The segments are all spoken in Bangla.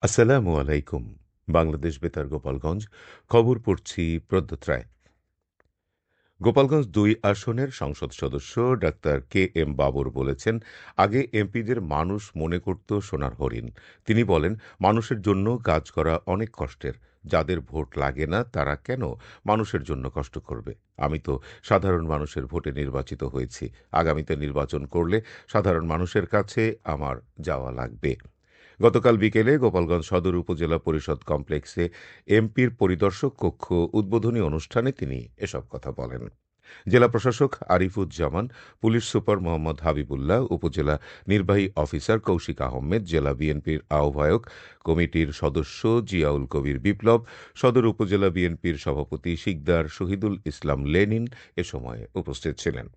আসসালামু আলাইকুম। বাংলাদেশ বেতার গোপালগঞ্জ। খবর পড়ছি প্রদ্যোৎ রায়। গোপালগঞ্জ ২ আসনের সংসদ সদস্য ডাক্তার কে এম বাবর বলেছেন, আগে এমপিদের মানুষ মনে করত সোনার হরিণ। তিনি বলেন, মানুষের জন্য কাজ করা অনেক কষ্টের। যাদের ভোট লাগে না তারা কেন মানুষের জন্য কষ্ট করবে? আমি তো সাধারণ মানুষের ভোটে নির্বাচিত হয়েছি। আগামীতে নির্বাচন করলে সাধারণ মানুষের কাছে আমার যাওয়া লাগবে। গতকাল বিকেলে গোপালগঞ্জ সদর উপজেলা পরিষদ কমপ্লেক্সে এমপির পরিদর্শক কক্ষ উদ্বোধনী অনুষ্ঠানে তিনি এসব কথা বলেন। জেলা প্রশাসক আরিফুজ্জামান, পুলিশ সুপার মোহাম্মদ হাবিবুল্লাহ, উপজেলা নির্বাহী অফিসার কৌশিক আহমেদ, জেলা বিএনপির আহ্বায়ক কমিটির সদস্য জিয়াউল কবির বিপ্লব, সদর উপজেলা বিএনপির সভাপতি শিকদার শহীদুল ইসলাম লেনিন এ সময় উপস্থিত ছিলেন।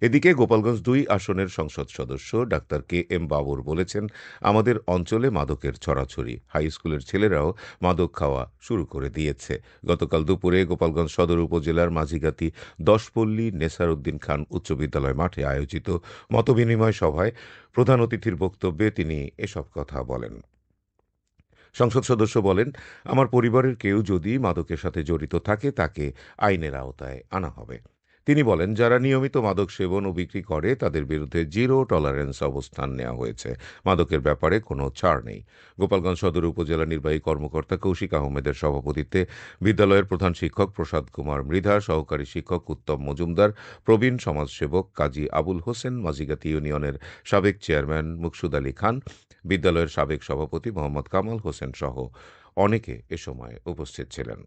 এদিকে গোপালগঞ্জ ২ আসনের সংসদ সদস্য ডাক্তার কে এম বাবর বলেছেন, আমাদের অঞ্চলে মাদকের ছড়াছড়ি। হাই স্কুলের ছেলেরাও মাদক খাওয়া শুরু করে দিয়েছে। গতকাল দুপুরে গোপালগঞ্জ সদর উপজেলার মাঝিগাতি ১০পল্লী নেসার উদ্দিন খান উচ্চ বিদ্যালয় মাঠে আয়োজিত মতবিনিময় সভায় প্রধান অতিথির বক্তব্যে তিনি এসব কথা বলেন। সংসদ সদস্য বলেন, আমার পরিবারের কেউ যদি মাদকের সাথে জড়িত থাকে তাকে আইনের আওতায় আনা হবে। তিনি বলেন, যারা নিয়মিত মাদক সেবন ও বিক্রি করে তাদের বিরুদ্ধে জিরো টলারেন্স অবস্থান নেওয়া হয়েছে। মাদকের ব্যাপারে কোনো ছাড় নেই। গোপালগঞ্জ সদর উপজেলা নির্বাহী কর্মকর্তা কৌশিক আহমেদের সভাপতিত্বে বিদ্যালয়ের প্রধান শিক্ষক প্রসাদ কুমার মৃধা, সহকারী শিক্ষক উত্তম মজুমদার, প্রবীণ সমাজসেবক কাজী আবুল হোসেন, মাঝিগাতি ইউনিয়নের সাবেক চেয়ারম্যান মুকসুদ আলী খান, বিদ্যালয়ের সাবেক সভাপতি মোহাম্মদ কামাল হোসেন সহ অনেকে এ সময় উপস্থিত ছিলেন।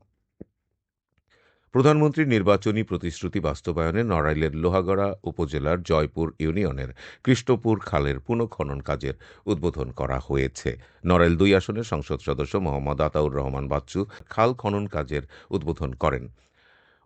প্রধানমন্ত্রীর নির্বাচনী প্রতিশ্রুতি বাস্তবায়নে নড়াইলের লোহাগড়া উপজেলার জয়পুর ইউনিয়নের কৃষ্ণপুর খালের পুনঃখনন কাজের উদ্বোধন করা হয়েছে। নড়াইল ২ আসনের সংসদ সদস্য মোহাম্মদ আতাউর রহমান বাচ্চু খাল খনন কাজের উদ্বোধন করেন।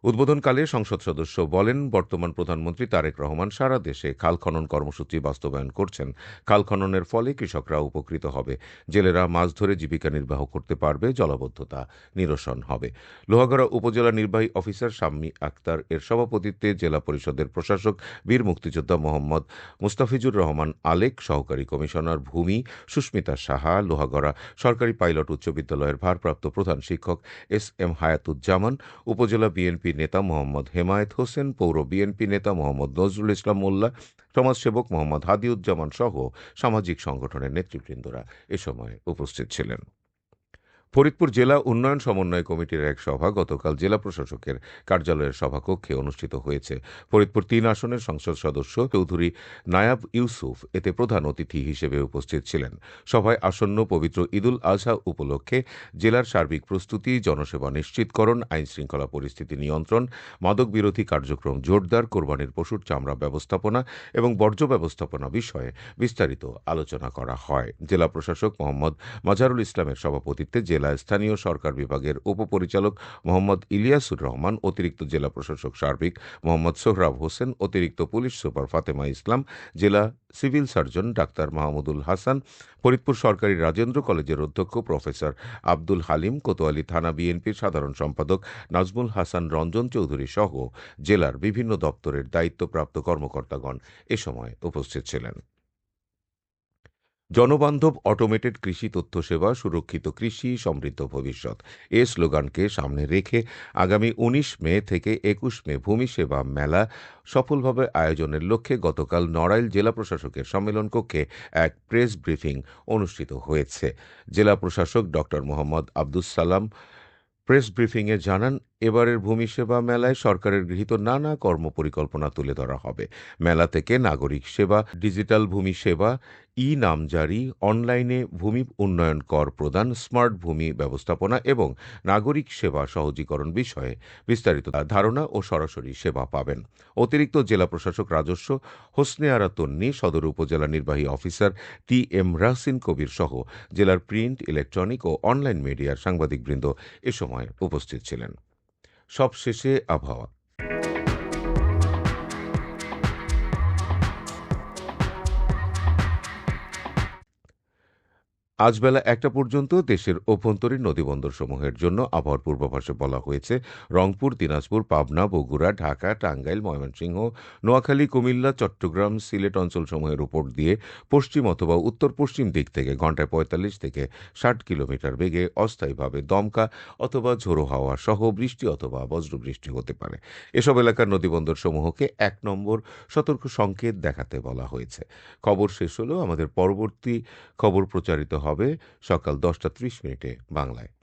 উদ্বোধনকালে সংসদ সদস্য বলেন, বর্তমান প্রধানমন্ত্রী তারেক রহমান সারা দেশে খাল খনন কর্মসূচি বাস্তবায়ন করছেন। খাল খননের ফলে কৃষকরা উপকৃত হবে, জেলেরা মাছ ধরে জীবিকা নির্বাহ করতে পারবে, জলাবদ্ধতা নিরসন হবে। লোহাগড়া উপজেলা নির্বাহী অফিসার শাম্মী আক্তার এর সভাপতিত্বে জেলা পরিষদের প্রশাসক বীর মুক্তিযোদ্ধা মোহাম্মদ মুস্তাফিজুর রহমান আলেক, সহকারী কমিশনার ভূমি সুস্মিতা সাহা, লোহাগড়া সরকারি পাইলট উচ্চ বিদ্যালয়ের ভারপ্রাপ্ত প্রধান শিক্ষক এস এম হায়াতুজ্জামান, উপজেলা বিএনপি নেতা মোহাম্মদ হেমায়েত হোসেন, পৌর বিএনপি নেতা মোহাম্মদ নজরুল ইসলাম মোল্লা, সমাজসেবক মোহাম্মদ হাদিউজ্জামান সহ সামাজিক সংগঠনের নেতৃবৃন্দরা এ সময় উপস্থিত ছিলেন। ফরিদপুর জেলা উন্নয়ন সমন্বয় কমিটির এক সভা গতকাল জেলা প্রশাসকের কার্যালয়ের সভাকক্ষে অনুষ্ঠিত হয়েছে। ফরিদপুর ৩ আসনের সংসদ সদস্য চৌধুরী নায়াব ইউসুফ এতে প্রধান অতিথি হিসেবে উপস্থিত ছিলেন। সভায় আসন্ন পবিত্র ঈদুল আজহা উপলক্ষে জেলার সার্বিক প্রস্তুতি, জনসেবা নিশ্চিতকরণ, আইনশৃঙ্খলা পরিস্থিতি নিয়ন্ত্রণ, মাদক বিরোধী কার্যক্রম জোরদার, কোরবানির পশুর চামড়া ব্যবস্থাপনা এবং বর্জ্য ব্যবস্থাপনা বিষয়ে বিস্তারিত আলোচনা করা হয়। জেলা প্রশাসক মোহাম্মদ মাজারুল ইসলামের সভাপতিত্বে জেলা স্থানীয় সরকার বিভাগের উপপরিচালক মোহাম্মদ ইলিয়াসুর রহমান, অতিরিক্ত জেলা প্রশাসক সার্বিক মোহাম্মদ সোহরাব হোসেন, অতিরিক্ত পুলিশ সুপার ফাতেমা ইসলাম, জেলা civil surgeon doctor Mahmudul Hasan, Faridpur সরকারি রাজেন্দ্র কলেজের অধ্যক্ষ প্রফেসর আব্দুল হালিম, কোতোয়ালি থানা বিএনপির সাধারণ সম্পাদক নাজমুল হাসান রঞ্জন চৌধুরী সহ জেলার বিভিন্ন দপ্তরের দায়িত্বপ্রাপ্ত কর্মকর্তাগণ এ সময় উপস্থিত ছিলেন। জনবান্ধব অটোমেটেড কৃষি তথ্য সেবা, সুরক্ষিত কৃষি, সমৃদ্ধ ভবিষ্যৎ এ স্লোগানকে সামনে রেখে আগামী ১৯ মে থেকে ২১ মে ভূমি সেবা মেলা সফলভাবে আয়োজনের লক্ষ্যে গতকাল নড়াইল জেলা প্রশাসকের সম্মেলন কক্ষে এক প্রেস ব্রিফিং অনুষ্ঠিত হয়েছে। জেলা প্রশাসক ড মোহাম্মদ আব্দুস সালাম প্রেস ব্রিফিংয়ে জানান, এবারের ভূমি সেবা মেলায় সরকারের গৃহীত নানা কর্মপরিকল্পনা তুলে ধরা হবে। মেলা থেকে নাগরিক সেবা, ডিজিটাল ভূমি সেবা, ই নামজারি, অনলাইনে ভূমি উন্নয়ন কর প্রদান, স্মার্ট ভূমি ব্যবস্থাপনা এবং নাগরিক সেবা সহজীকরণ বিষয়ে বিস্তারিত ধারণা ও সরাসরি সেবা পাবেন। অতিরিক্ত জেলা প্রশাসক রাজস্ব হোসনে আরা তন্নি, সদর উপজেলা নির্বাহী অফিসার টি এম রাহসিন কবির সহ জেলার প্রিন্ট, ইলেকট্রনিক ও অনলাইন মিডিয়ার সাংবাদিকবৃন্দ এ সময় উপস্থিত ছিলেন। সবশেষে আবহাওয়া। আজ বেলা ১টা পর্যন্ত দেশের অভ্যন্তরীণ নদীবন্দরসমূহের জন্য আবহাওয়ার পূর্বাভাসে বলা হয়েছে রংপুর, দিনাজপুর, পাবনা, বগুড়া, ঢাকা, টাঙ্গাইল, ময়মনসিংহ, নোয়াখালী, কুমিল্লা, চট্টগ্রাম, সিলেট অঞ্চলসমূহের উপর দিয়ে পশ্চিম অথবা উত্তর-পশ্চিম দিক থেকে ঘন্টায় ৪৫ থেকে ৬০ কিলোমিটার বেগে অস্থায়ীভাবে দমকা অথবা ঝোড়ো হাওয়া সহ বৃষ্টি অথবা বজ্রবৃষ্টি হতে পারে। এসব এলাকার নদীবন্দরসমূহকে ১ নম্বর সতর্ক সংকেত দেখাতে বলা হয়েছে। খবর শেষ হলো। আমাদের পরবর্তী খবর প্রচারিত হবে সকাল ১০টা ৩০ মিনিটে বাংলায়।